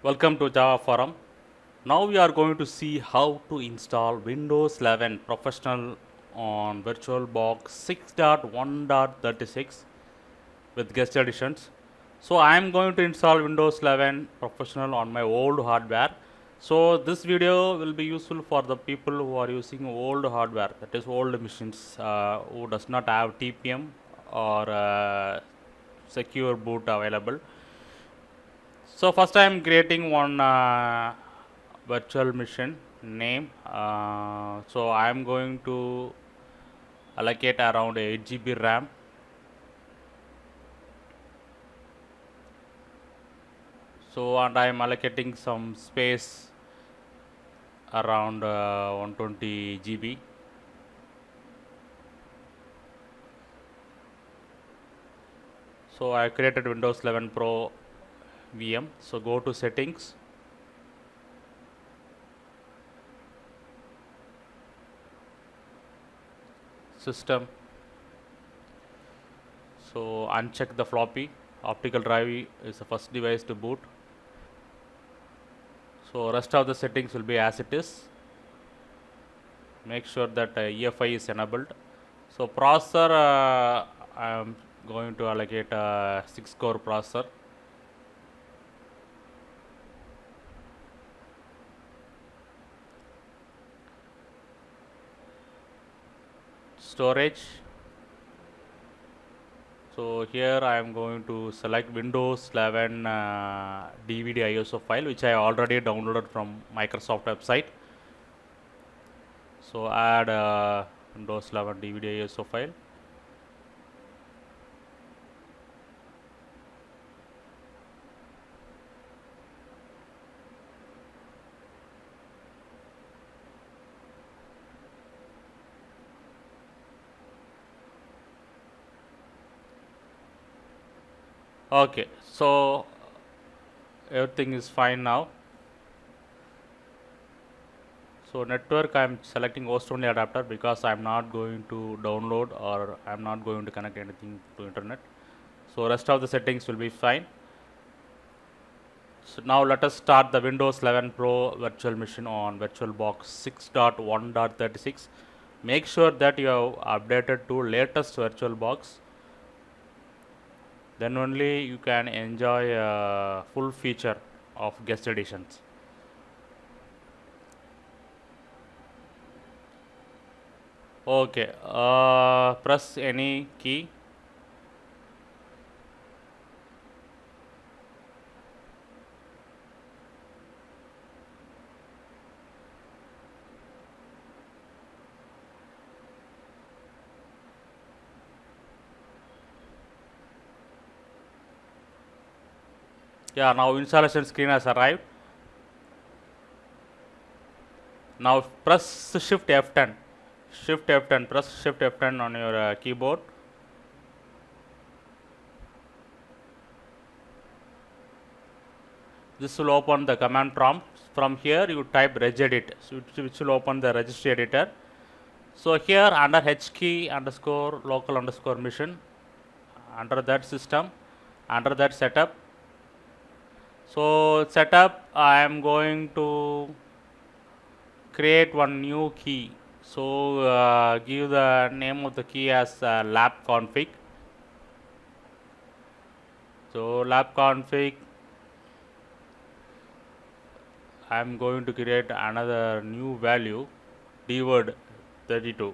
Welcome to Java Forum. Now we are going to see how to install Windows 11 Professional on VirtualBox 6.1.36 with guest editions. So I am going to install Windows 11 Professional on my old hardware. So this video will be useful for the people who are using old hardware, that is old machines, who does not have TPM or secure boot available. So first I am creating one virtual machine name. So I am going to allocate around 8 GB RAM. So and I am allocating some space around 120 GB. So I created Windows 11 Pro VM. So go to settings. System. So uncheck the floppy. Optical drive is the first device to boot. So rest of the settings will be as it is. Make sure that EFI is enabled. So processor, I am going to allocate a 6-core processor. Storage. So here I am going to select Windows 11 DVD ISO file, which I already downloaded from Microsoft website. So add Windows 11 DVD ISO file. Okay, so everything is fine now. So network, I am selecting host only adapter because I am not going to download or I am not going to connect anything to internet. So rest of the settings will be fine. So now let us start the Windows 11 Pro virtual machine on VirtualBox 6.1.36. Make sure that you have updated to latest VirtualBox. Then only you can enjoy a full feature of guest editions. Okay, press any key. Yeah, now installation screen has arrived. Now press Shift F10. Shift F10. Press Shift F10 on your keyboard. This will open the command prompt. From here you type regedit, which will open the registry editor. So here under H key underscore local underscore mission, under that system, under that setup. So setup, I am going to create one new key. So give the name of the key as lab config. So lab config, I am going to create another new value, dword 32.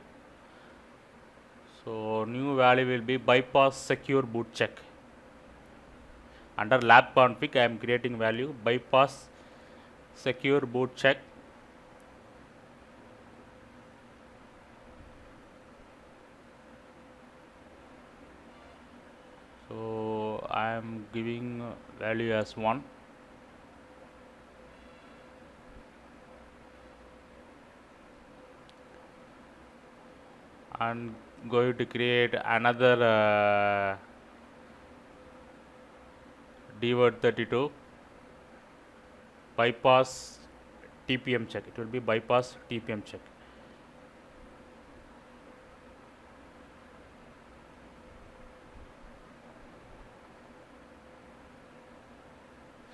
So new value will be bypass secure boot check. Under lab config, I am creating value bypass secure boot check. So I am giving value as 1. I'm going to create another dword 32 bypass TPM check. It will be bypass TPM check.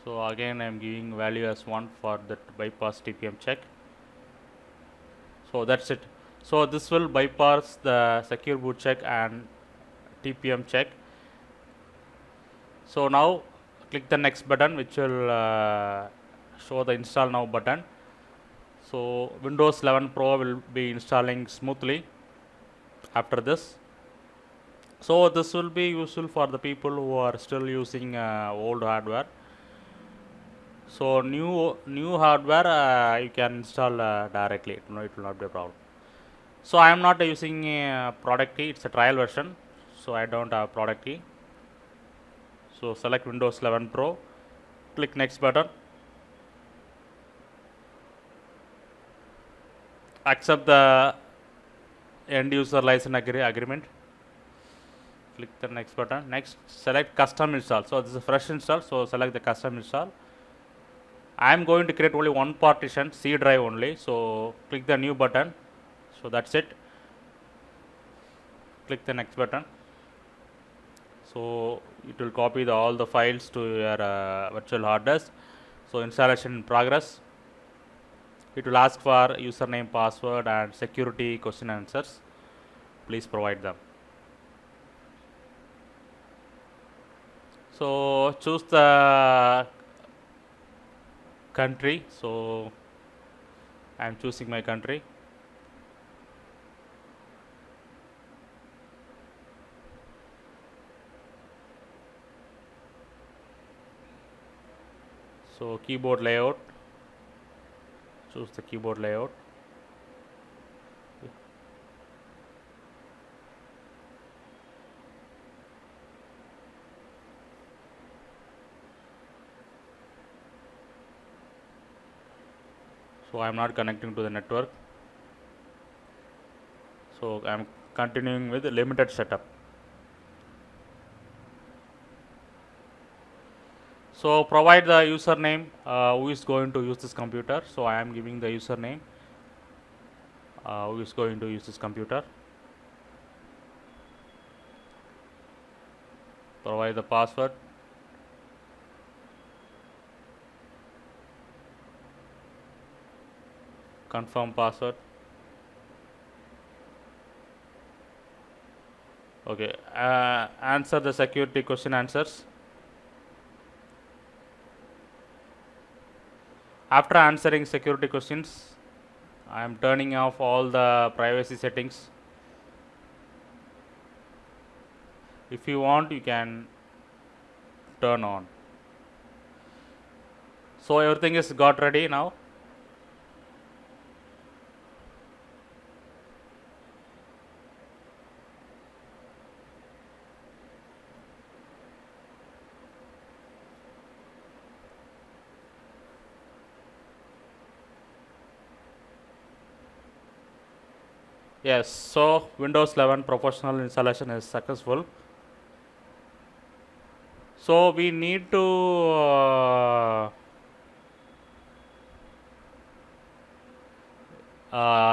So So again I am giving value as 1 for that bypass TPM check. So that's it. So this will bypass the secure boot check and TPM check. So now click the next button, which will show the install now button. So Windows 11 Pro will be installing smoothly after this. So this will be useful for the people who are still using old hardware. So new hardware you can install directly. It will not be a problem. So I am not using a product key. It's a trial version, so I don't have product key. So select Windows 11 Pro, click next button, accept the end user license agreement, click the next button. Next, select custom install. So this is a fresh install, so select the custom install. I am going to create only one partition, C drive only, so click the new button. So that's it. Click the next button. So it will copy all the files to your virtual hard disk. So installation in progress. It will ask for username, password and security question answers. Please provide them. So choose the country. So I am choosing my country. So keyboard layout, choose the keyboard layout. So I am not connecting to the network. So I am continuing with limited setup. So provide the username who is going to use this computer. So I am giving the username who is going to use this computer. Provide the password. Confirm password. Okay, answer the security question answers. After answering security questions, I am turning off all the privacy settings. If you want, you can turn on. So everything is got ready now. Yes, so Windows 11 professional installation is successful. So we need to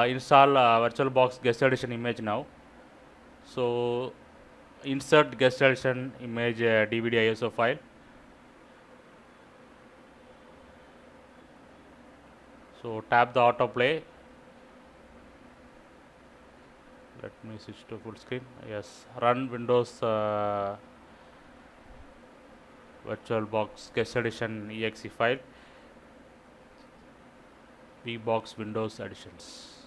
install VirtualBox guest edition image now. So insert guest edition image DVD ISO file. So tap the autoplay. Let me switch to full screen. Yes, run Windows VirtualBox guest edition exe file. VBox Windows editions.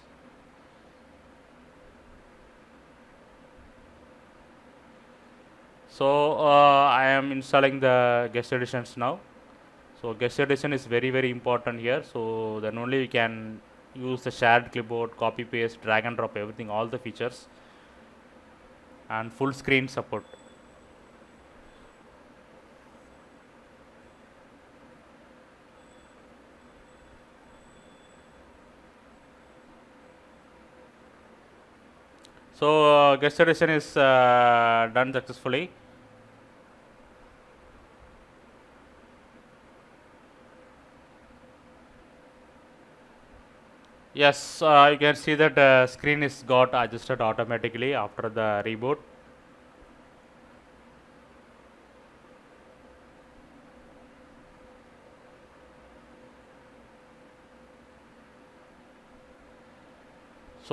So I am installing the guest editions now. So guest edition is very important here. So then only we can use the shared clipboard, copy paste, drag and drop everything, all the features, and full screen support. So guest edition is done successfully. Yes, you can see that screen is got adjusted automatically after the reboot.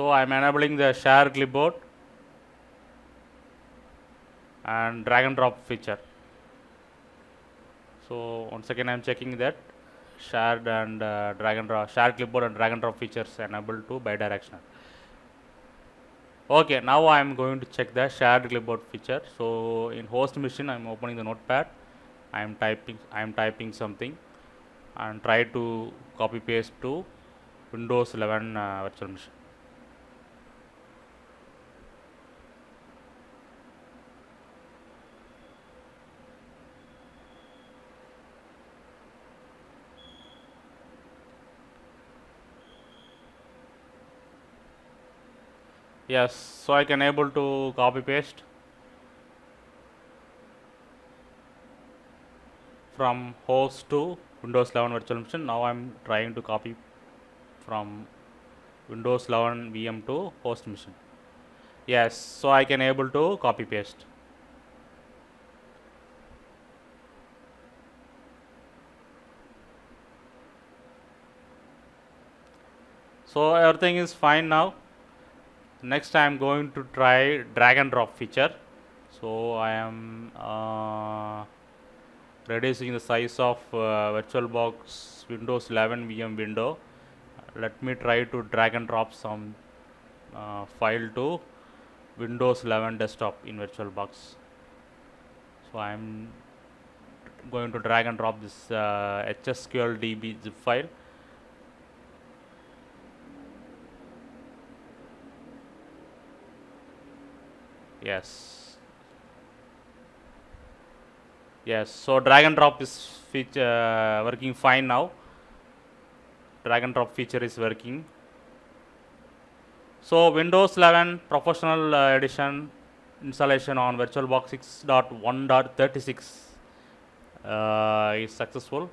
So I'm enabling the share clipboard and drag and drop feature. So once again I'm checking that shared and drag and drop, share clipboard and drag and drop features enabled to bidirectional. Okay, now I am going to check the shared clipboard feature. So in host machine, I am opening the notepad. I am typing something and try to copy paste to Windows 11 virtual machine. Yes, so I can able to copy paste from host to Windows 11 virtual machine. Now I am trying to copy from Windows 11 VM to host machine. Yes, so I can able to copy paste. So everything is fine now. Next I am going to try drag and drop feature. So I am reducing the size of VirtualBox Windows 11 VM window. Let me try to drag and drop some file to Windows 11 desktop in VirtualBox. So I am going to drag and drop this HSQLDB zip file. Yes. Yes. So drag and drop is working fine now. Drag and drop feature is working. So Windows 11 Professional Edition installation on VirtualBox 6.1.36 is successful.